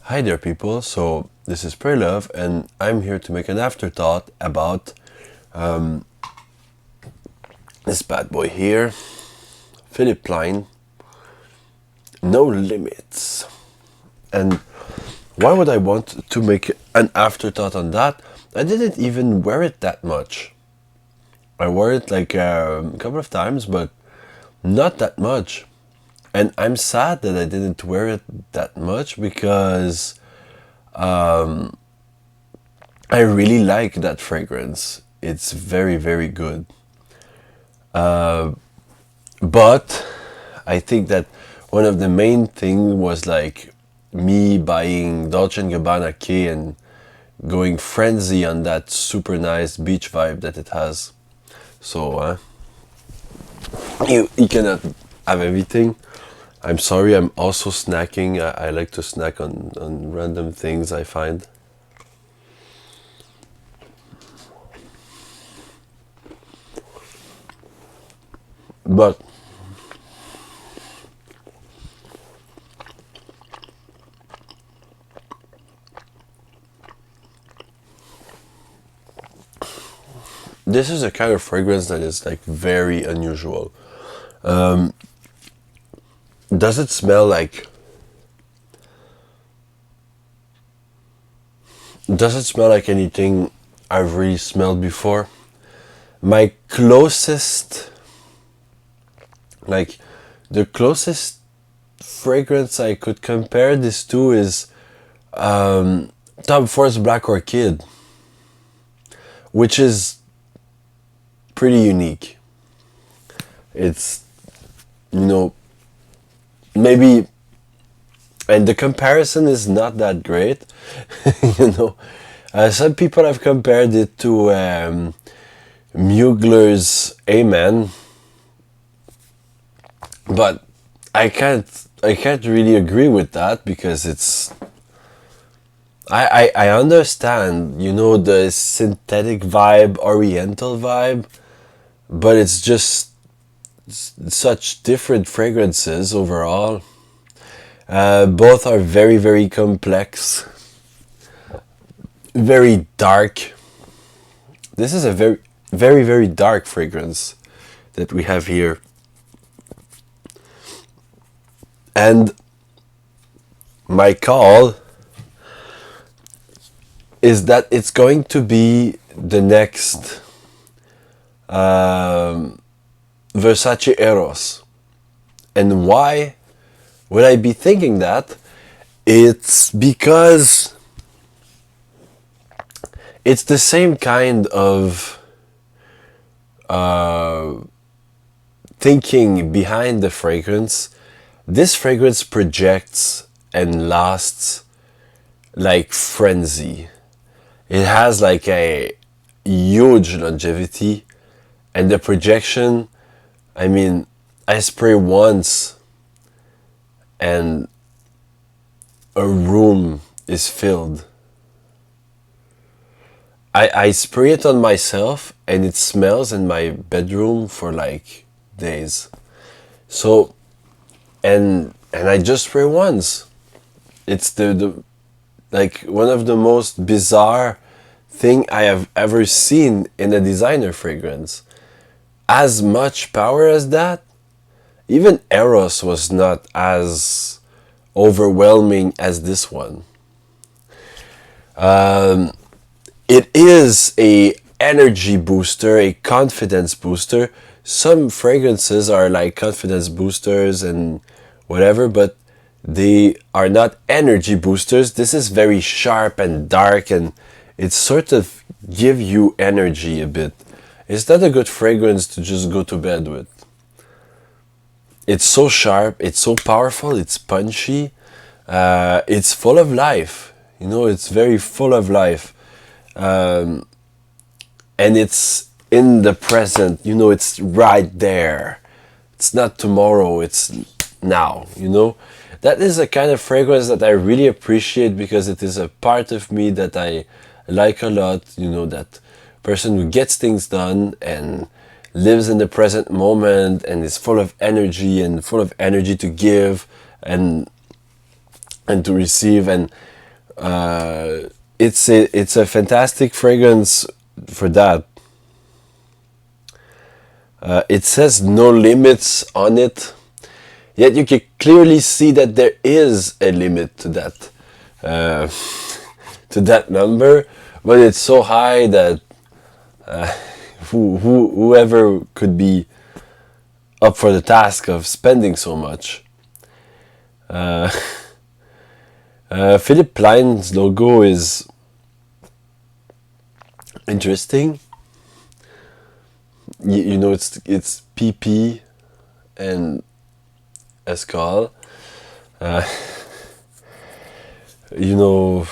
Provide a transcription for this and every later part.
Hi there, people. So this is Love, and I'm here to make an afterthought about this bad boy here, Philipp Plein. No limits. And why would I want to make an afterthought on that? I didn't even wear it that much. I wore it like a couple of times, but not that much. And I'm sad that I didn't wear it that much because I really like that fragrance. It's very, very good. But I think that one of the main thing was like me buying Dolce & Gabbana K and going frenzy on that super nice beach vibe that it has. So you cannot have everything. I'm sorry, I'm also snacking. I like to snack on random things I find. But this is a kind of fragrance that is like very unusual. Does it smell like anything I've really smelled before? My closest, like the closest fragrance I could compare this to is Tom Ford's Black Orchid, which is pretty unique. It's, maybe, and the comparison is not that great. Some people have compared it to Mugler's Amen, but I can't really agree with that because I understand, the synthetic vibe, oriental vibe, but it's just such different fragrances overall. Both are very, very complex, very dark. This is a very, very, very dark fragrance that we have here. And my call is that it's going to be the next Versace Eros. And why would I be thinking that? It's because it's the same kind of thinking behind the fragrance. This fragrance projects and lasts like frenzy. It has like a huge longevity, and the projection, I mean, I spray once and a room is filled. I spray it on myself and it smells in my bedroom for like days. So, and I just spray once. It's the like one of the most bizarre thing I have ever seen in a designer fragrance. As much power as that, even Eros was not as overwhelming as this one. It is a energy booster, a confidence booster. Some fragrances are like confidence boosters and whatever, but they are not energy boosters. This is very sharp and dark, and it sort of give you energy a bit. It's not a good fragrance to just go to bed with. It's so sharp, it's so powerful, it's punchy, it's full of life. It's very full of life. And it's in the present, it's right there. It's not tomorrow, it's now, That is a kind of fragrance that I really appreciate because it is a part of me that I like a lot, that person who gets things done and lives in the present moment and is full of energy to give. And and to receive. And it's a fantastic fragrance for that. It says no limits on it, yet you can clearly see that there is a limit to that, to that number, but it's so high that whoever could be up for the task of spending so much. Philipp Plein's logo is interesting. You know, it's PP and a skull. You know,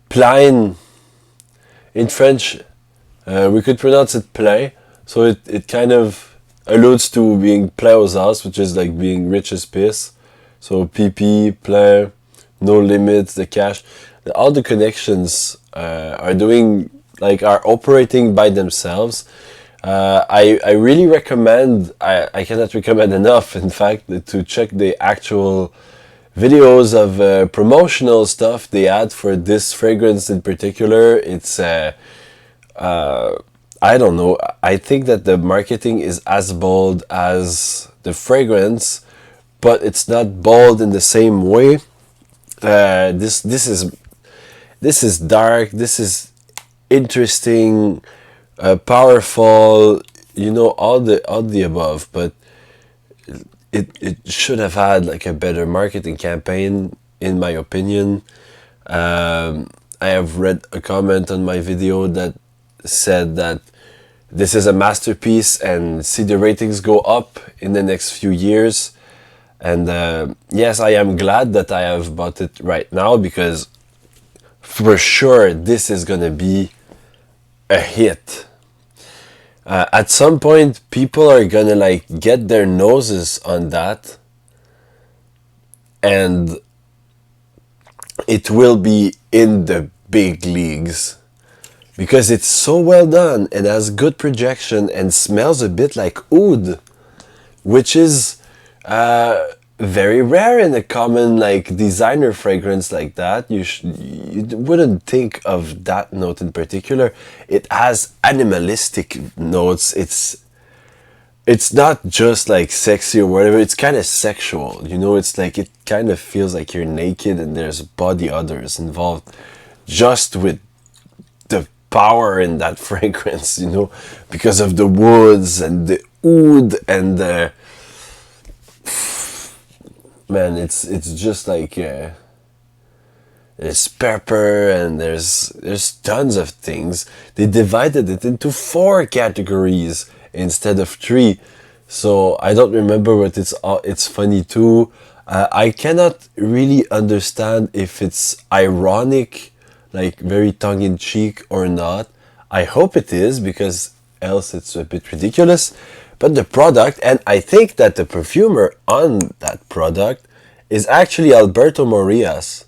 Plein in French, we could pronounce it Plein, so it kind of alludes to being plein aux as, which is like being rich as piss. So PP, Plein, no limits, the cash, all the connections are operating by themselves. I really recommend, I cannot recommend enough, in fact, to check the actual videos of promotional stuff they had for this fragrance in particular. It's, I don't know, I think that the marketing is as bold as the fragrance, but it's not bold in the same way. This is dark, this is interesting, powerful, you know, all the above, but it should have had like a better marketing campaign, in my opinion. I have read a comment on my video that said that this is a masterpiece and see the ratings go up in the next few years. And yes, I am glad that I have bought it right now, because for sure this is gonna be a hit. At some point, people are gonna like get their noses on that, and it will be in the big leagues, because it's so well done and has good projection and smells a bit like oud, which is very rare in a common like designer fragrance like that. You wouldn't think of that note in particular. It has animalistic notes. It's not just like sexy or whatever. It's kind of sexual, you know. It's like, it kind of feels like you're naked and there's body odors involved, just with the power in that fragrance, you know, because of the woods and the oud and the, man, it's just like there's pepper and there's tons of things. They divided it into 4 categories instead of 3, so I don't remember what it's funny too. I cannot really understand if it's ironic, like very tongue-in-cheek, or not. I hope it is, because else it's a bit ridiculous. But the product, and I think that the perfumer on that product is actually Alberto Morillas,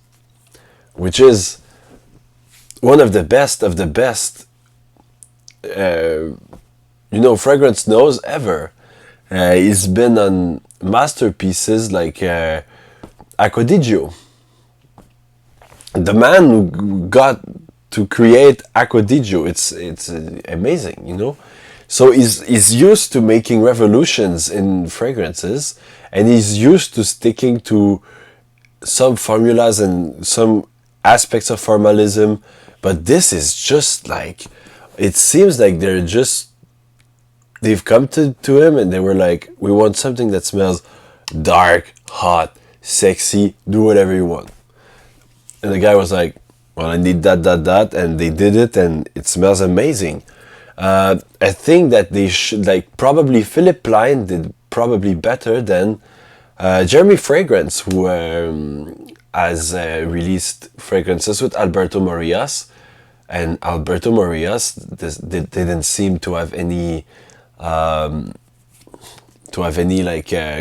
which is one of the best you know, fragrance nose ever. He's been on masterpieces like Acquadigio. The man who got to create Acquadigio, it's amazing, you know. So he's used to making revolutions in fragrances, and he's used to sticking to some formulas and some aspects of formalism. But this is just like, it seems like they've come to him and they were like, we want something that smells dark, hot, sexy, do whatever you want. And the guy was like, well, I need that, and they did it, and it smells amazing. I think that they should, like, probably Philipp Plein did probably better than Jeremy Fragrance, who has released fragrances with Alberto Morillas, and Alberto Morillas didn't seem to have any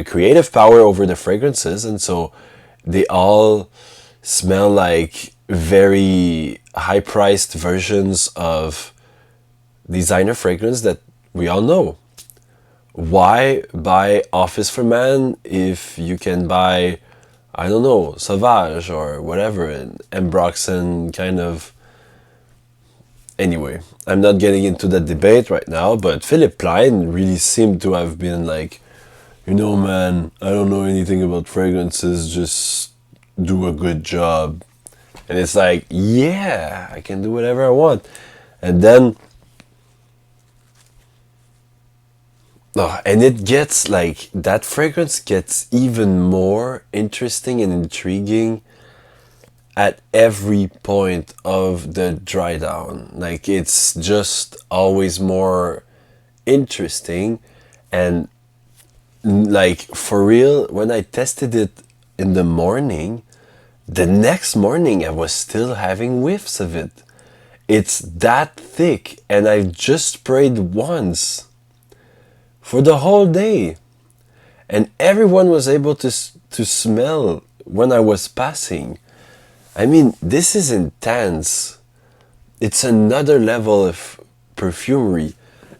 creative power over the fragrances, and so they all smell like very high-priced versions of designer fragrance that we all know. Why buy Office for Man if you can buy I don't know, Sauvage or whatever, and Ambroxan kind of. Anyway, I'm not getting into that debate right now, but Philipp Plein really seemed to have been like, man, I don't know anything about fragrances, just do a good job. And it's like, yeah, I can do whatever I want. And then, oh, and it gets like, that fragrance gets even more interesting and intriguing at every point of the dry down. Like, it's just always more interesting. And like, for real, when I tested it in the morning, the next morning I was still having whiffs of it. It's that thick, and I just sprayed once for the whole day, and everyone was able to smell when I was passing. I mean, this is intense. It's another level of perfumery,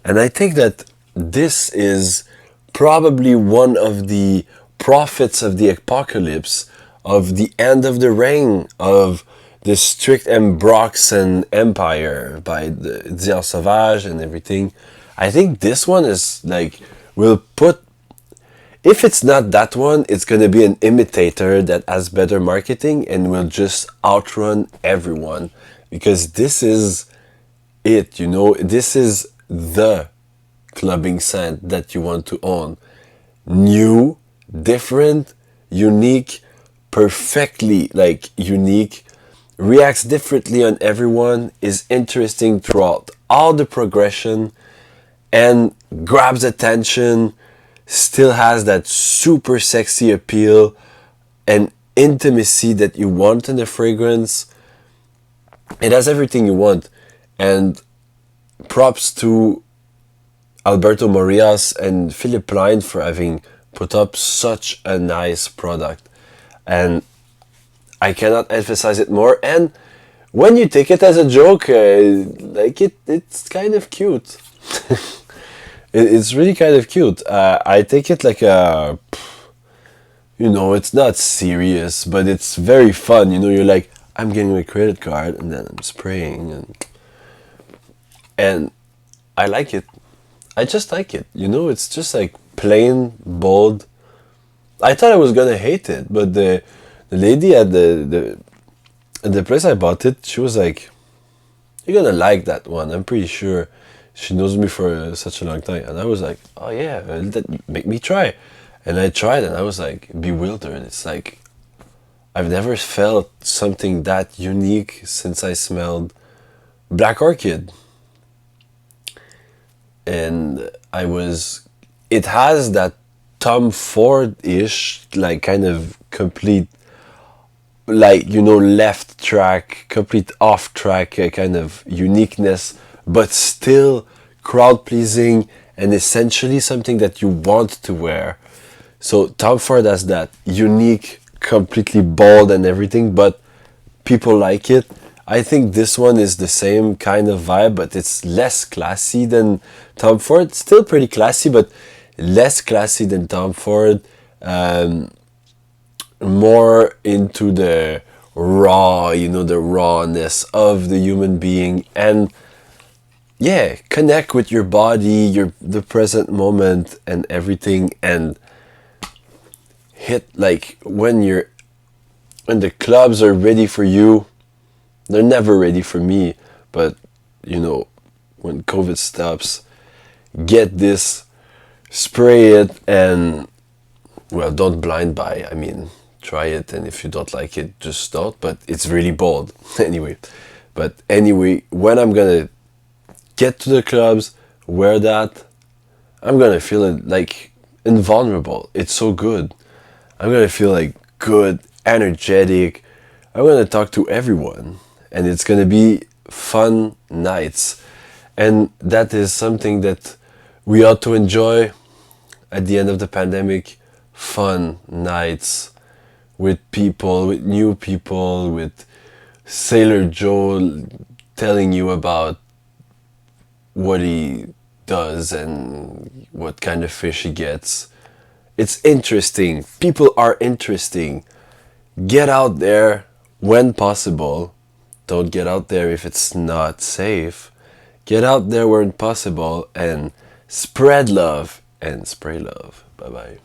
and I think that this is probably one of the prophets of the apocalypse, of the end of the reign of the strict Ambroxan Empire by the Dior Sauvage and everything. I think this one is like, will put, if it's not that one, it's gonna be an imitator that has better marketing and will just outrun everyone. Because this is it, this is the clubbing scent that you want to own. New, different, unique, perfectly like unique, reacts differently on everyone, is interesting throughout all the progression, and grabs attention, still has that super sexy appeal and intimacy that you want in a fragrance. It has everything you want. And props to Alberto Morillas and Philipp Plein for having put up such a nice product. And I cannot emphasize it more. And when you take it as a joke, it's kind of cute. It's really kind of cute. I take it like a, it's not serious, but it's very fun. You're like, I'm getting my credit card and then I'm spraying, and I like it. I just like it. It's just like plain, bold. I thought I was gonna hate it, but the lady at the place I bought it, she was like, "You're gonna like that one. I'm pretty sure." She knows me for such a long time, and I was like, "Oh yeah, make me try." And I tried, and I was like bewildered. It's like, I've never felt something that unique since I smelled Black Orchid. And it has that Tom Ford-ish, like kind of complete, like, left track, complete off track kind of uniqueness, but still crowd pleasing and essentially something that you want to wear. So Tom Ford has that unique, completely bold and everything, but people like it. I think this one is the same kind of vibe, but it's less classy than Tom Ford. Still pretty classy, but less classy than Tom Ford. More into the raw, the rawness of the human being, and yeah, connect with your body, the present moment and everything, and hit, like, when the clubs are ready for you. They're never ready for me, but when COVID stops, get this, spray it, and well, don't blind buy. I mean, try it, and if you don't like it, just don't. But it's really bold. Anyway, when I'm gonna get to the clubs, wear that, I'm gonna feel it like invulnerable. It's so good. I'm gonna feel like good, energetic. I'm gonna talk to everyone, and it's gonna be fun nights. And that is something that we ought to enjoy at the end of the pandemic. Fun nights with people, with new people, with Sailor Joe telling you about what he does and what kind of fish he gets. It's interesting. People are interesting. get out there when possible. Don't get out there if it's not safe. Get out there when possible and spread love and spray love. Bye bye.